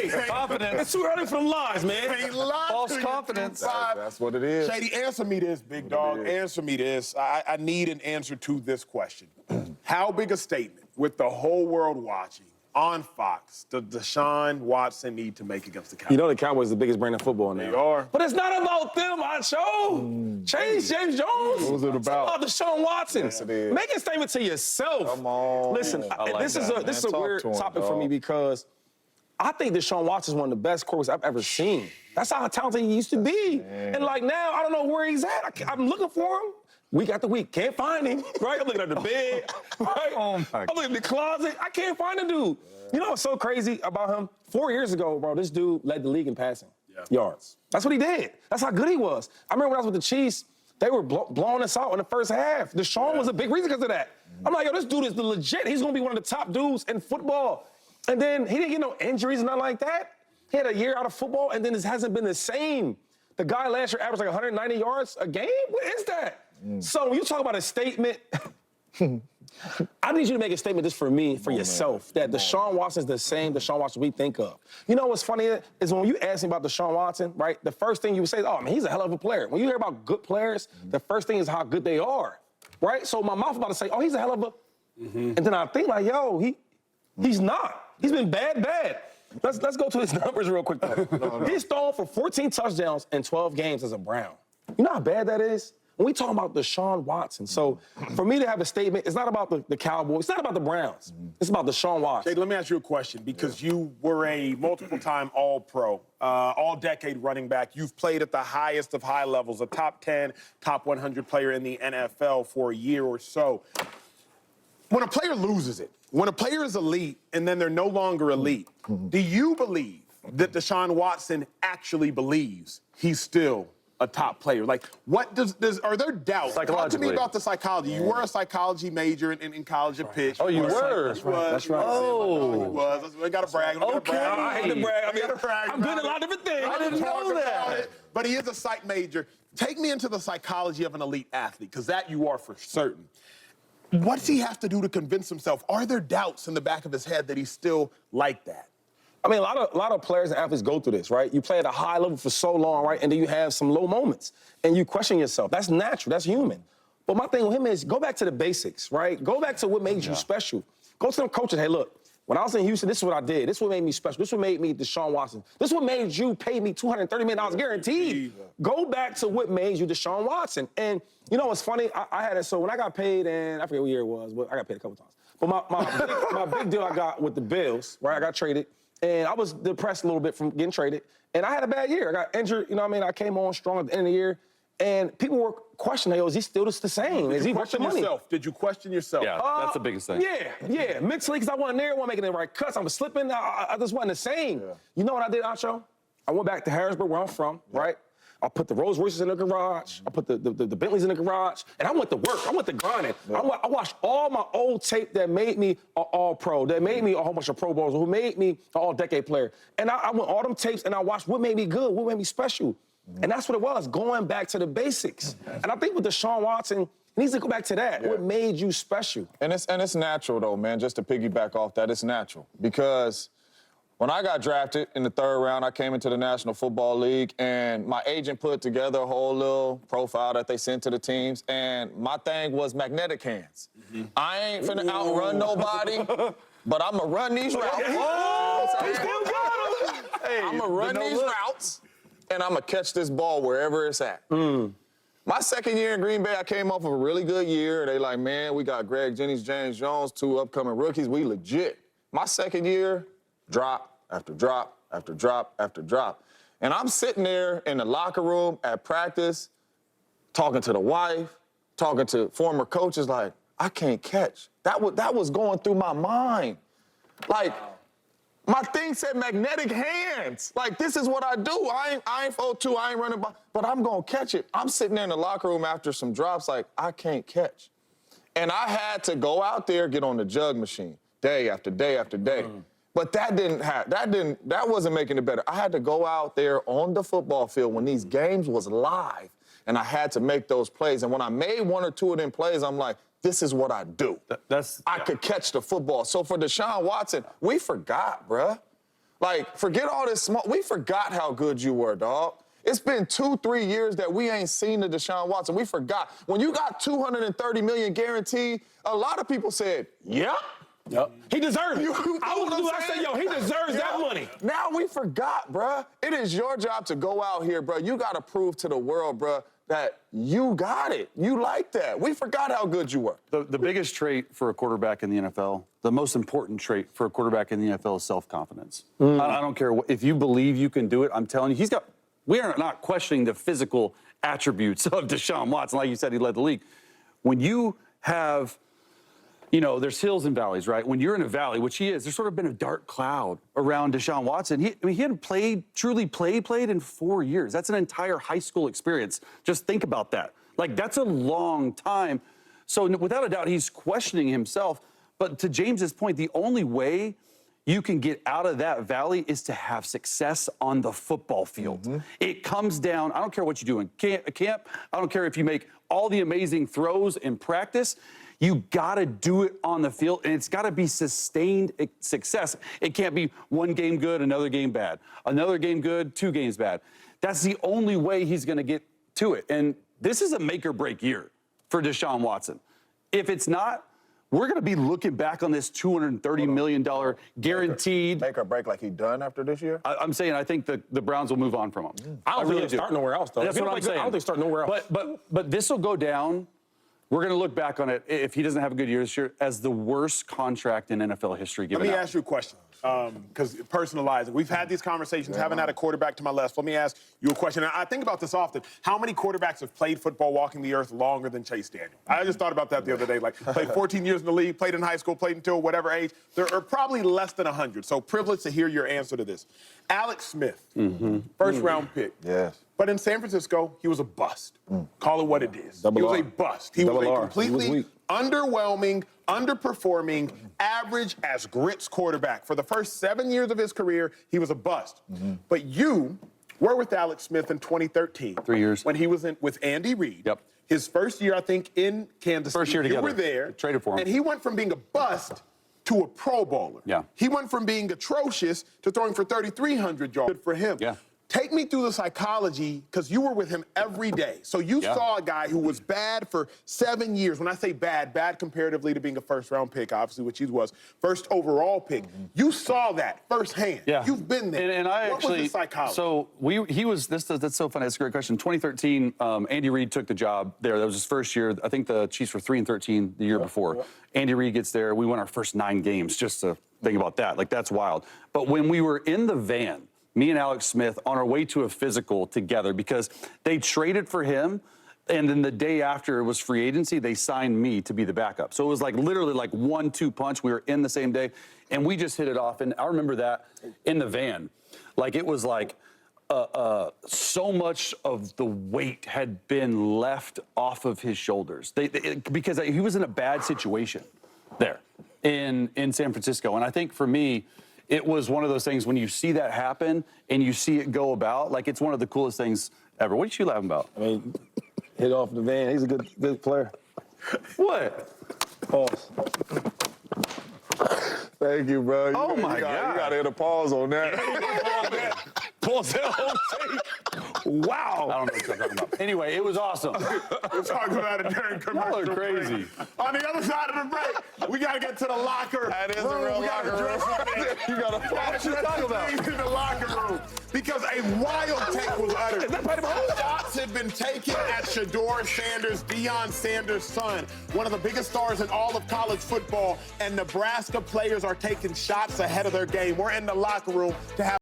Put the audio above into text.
Confidence. It's too early for them lies, man. False confidence. That's what it is. Shady, answer me this, big dog. Answer me this. I need an answer to this question. How big a statement, with the whole world watching, on Fox, does Deshaun Watson need to make against the Cowboys? You know the Cowboys are the biggest brand of football now. They are. But it's not about them, Acho. Change James Jones. What was it about? It's about Deshaun Watson. Yes, it is. Make a statement to yourself. Come on. Listen, this is a Talk weird to him, topic for dog. me because I think Deshaun Watson is one of the best quarterbacks I've ever seen. That's how talented he used to be. And like now, I don't know where he's at. I'm looking for him. Week after week, can't find him, right? I'm looking at the bed, right? Oh, my I'm looking at the closet. I can't find the dude. You know what's so crazy about him? 4 years ago, bro, this dude led the league in passing yards. That's what he did. That's how good he was. I remember when I was with the Chiefs, they were blowing us out in the first half. Deshaun was a big reason because of that. I'm like, yo, this dude is legit. He's going to be one of the top dudes in football. And then he didn't get no injuries, nothing like that. He had a year out of football, and then it hasn't been the same. The guy last year averaged like 190 yards a game? What is that? So when you talk about a statement, I need you to make a statement just for me, for yourself, that Deshaun Watson's the same Deshaun Watson we think of. You know what's funny is when you ask me about Deshaun Watson, right, the first thing you would say is, oh, man, he's a hell of a player. When you hear about good players, the first thing is how good they are, right? So my mouth about to say, oh, he's a hell of a... And then I think like, yo, he's not. He's been bad. Let's go to his numbers real quick, though. He's thrown for 14 touchdowns in 12 games as a Brown. You know how bad that is? When we talk about Deshaun Watson, so for me to have a statement, it's not about the Cowboys, it's not about the Browns. It's about Deshaun Watson. Jay, let me ask you a question, because you were a multiple-time All-Pro, all-decade running back. You've played at the highest of high levels, a top 10, top 100 player in the NFL for a year or so. When a player loses it, when a player is elite and then they're no longer elite, do you believe that Deshaun Watson actually believes he's still a top player? Like, what are there doubts? Talk to me about the psychology. You were a psychology major in college at Pitt. Oh, you were? That's right. Oh. He was. We got to brag. Okay. I hate to brag. I mean, brag I'm good at a lot of different things. I didn't know that. But he is a psych major. Take me into the psychology of an elite athlete, because that you are for certain. What does he have to do to convince himself? Are there doubts in the back of his head that he's still like that? I mean, a lot of players and athletes go through this, right? You play at a high level for so long, right? And then you have some low moments, and you question yourself. That's natural. That's human. But my thing with him is go back to the basics, right? Go back to what made you special. Go to them coaches. Hey, look, when I was in Houston, this is what I did. This is what made me special. This is what made me Deshaun Watson. This is what made you pay me $230 million guaranteed. Go back to what made you Deshaun Watson. And you know what's funny? I had it. So when I got paid, and I forget what year it was, but I got paid a couple times. But my big deal I got with the Bills, right? I got traded. And I was depressed a little bit from getting traded. And I had a bad year. I got injured, you know what I mean? I came on strong at the end of the year. And people were questioning, is he still the same? Is he worth the money? Did you question yourself? Yeah, that's the biggest thing. Yeah. Mentally, because I wasn't there, I wasn't making the right cuts. I was slipping. I just wasn't the same. Yeah. You know what I did, Acho? I went back to Harrisburg, where I'm from, right? I put the Rolls Royces in the garage. I put the Bentleys in the garage. And I went to work. I went to grinding. Yeah. I watched all my old tape that made me an all-pro, that made me a whole bunch of Pro Bowls, who made me an all-decade player. And I went all them tapes, and I watched what made me good, what made me special. And that's what it was, going back to the basics. And I think with Deshaun Watson, he needs to go back to that. What made you special? And it's natural, though, man, just to piggyback off that. It's natural. Because when I got drafted in the 3rd round, I came into the National Football League, and my agent put together a whole little profile that they sent to the teams, and my thing was magnetic hands. I ain't finna outrun nobody, but I'm gonna run these routes. He still got him. Hey, I'm gonna run these routes, and I'm gonna catch this ball wherever it's at. My 2nd year in Green Bay, I came off of a really good year. They like, man, we got Greg Jennings, James Jones, 2 upcoming rookies. We legit. My 2nd year, drop after drop after drop after drop. And I'm sitting there in the locker room at practice, talking to the wife, talking to former coaches, like, I can't catch. That was going through my mind. Like, my thing said magnetic hands. Like, this is what I do. I ain't 4-2, I ain't running by, but I'm gonna catch it. I'm sitting there in the locker room after some drops, like, I can't catch. And I had to go out there, get on the jug machine, day after day after day. But that wasn't making it better. I had to go out there on the football field when these games was live, and I had to make those plays. And when I made 1 or 2 of them plays, I'm like, this is what I do. I could catch the football. So for Deshaun Watson, we forgot, bruh. Like, forget all this small. We forgot how good you were, dog. It's been 2-3 years that we ain't seen the Deshaun Watson. We forgot. When you got $230 million guaranteed, a lot of people said, yep. Yep. He deserves it. I said, yo, he deserves that money. Now we forgot, bruh. It is your job to go out here, bruh. You got to prove to the world, bruh, that you got it. You like that. We forgot how good you were. The biggest trait for a quarterback in the NFL, the most important trait for a quarterback in the NFL is self-confidence. I don't care if you believe you can do it. I'm telling you, we are not questioning the physical attributes of Deshaun Watson. Like you said, he led the league. When you have, there's hills and valleys, right? When you're in a valley, which he is, there's sort of been a dark cloud around Deshaun Watson. He hadn't truly played in 4 years. That's an entire high school experience. Just think about that. Like, that's a long time. So without a doubt, he's questioning himself. But to James's point, the only way you can get out of that valley is to have success on the football field. It comes down, I don't care what you do in camp, I don't care if you make all the amazing throws in practice, you gotta do it on the field, and it's gotta be sustained success. It can't be one game good, another game bad. Another game good, 2 games bad. That's the only way he's gonna get to it. And this is a make or break year for Deshaun Watson. If it's not, we're going to be looking back on this $230 million guaranteed. Make or break like he done after this year? I'm saying I think the Browns will move on from him. I don't think he'll start nowhere else, though. That's what I'm saying. I don't think he'll start nowhere else. But this will go down. We're going to look back on it, if he doesn't have a good year this year, as the worst contract in NFL history given Let me out. ask you a question, because personalizing. We've had these conversations, haven't had a quarterback to my left. Let me ask you a question. And I think about this often. How many quarterbacks have played football walking the earth longer than Chase Daniel? I just thought about that the other day. Like, played 14 years in the league, played in high school, played until whatever age. There are probably less than 100. So privileged to hear your answer to this. Alex Smith, first-round pick. Yes. But in San Francisco, he was a bust. Call it what it is. He was a bust. He was a completely underwhelming, underperforming, average as grits quarterback. For the first 7 years of his career, he was a bust. But you were with Alex Smith in 2013. 3 years. When he was with Andy Reid. Yep. His first year, I think, in Kansas City. First year together. You were there. Traded for him. And he went from being a bust to a Pro Bowler. Yeah. He went from being atrocious to throwing for 3,300 yards. Good for him. Yeah. Take me through the psychology, because you were with him every day. So you saw a guy who was bad for 7 years. When I say bad comparatively to being a first-round pick, obviously, which he was, first overall pick. You saw that firsthand. Yeah. You've been there. And I what actually, was the psychology? so that's so funny. That's a great question. 2013, Andy Reid took the job there. That was his first year. I think the Chiefs were 3-13 the year before. Andy Reid gets there. We won our first 9 games, just to think about that. Like, that's wild. But when we were in the van, me and Alex Smith on our way to a physical together, because they traded for him, and then the day after it was free agency, they signed me to be the backup. So it was like literally like 1-2 punch. We were in the same day, and we just hit it off. And I remember that in the van. Like, it was like so much of the weight had been left off of his shoulders because he was in a bad situation there in San Francisco. And I think for me, it was one of those things when you see that happen and you see it go about, like, it's one of the coolest things ever. What are you laughing about? I mean, hit off the van. He's a good player. What? Pause. Thank you, bro. Oh, my God. God. You got to hit a pause on that. Pause that whole thing. Wow. I don't know what you're talking about. Anyway, it was awesome. We're talking about it during commercial. Y'all are crazy. Break. On the other side of the break, we got to get to the locker room. That is the real We gotta locker room. dress some things. You got to What you talking about? In the locker room. Because a wild take was uttered. Shots had been taken at Shador Sanders, Deion Sanders' son, one of the biggest stars in all of college football, and Nebraska players are taking shots ahead of their game. We're in the locker room to have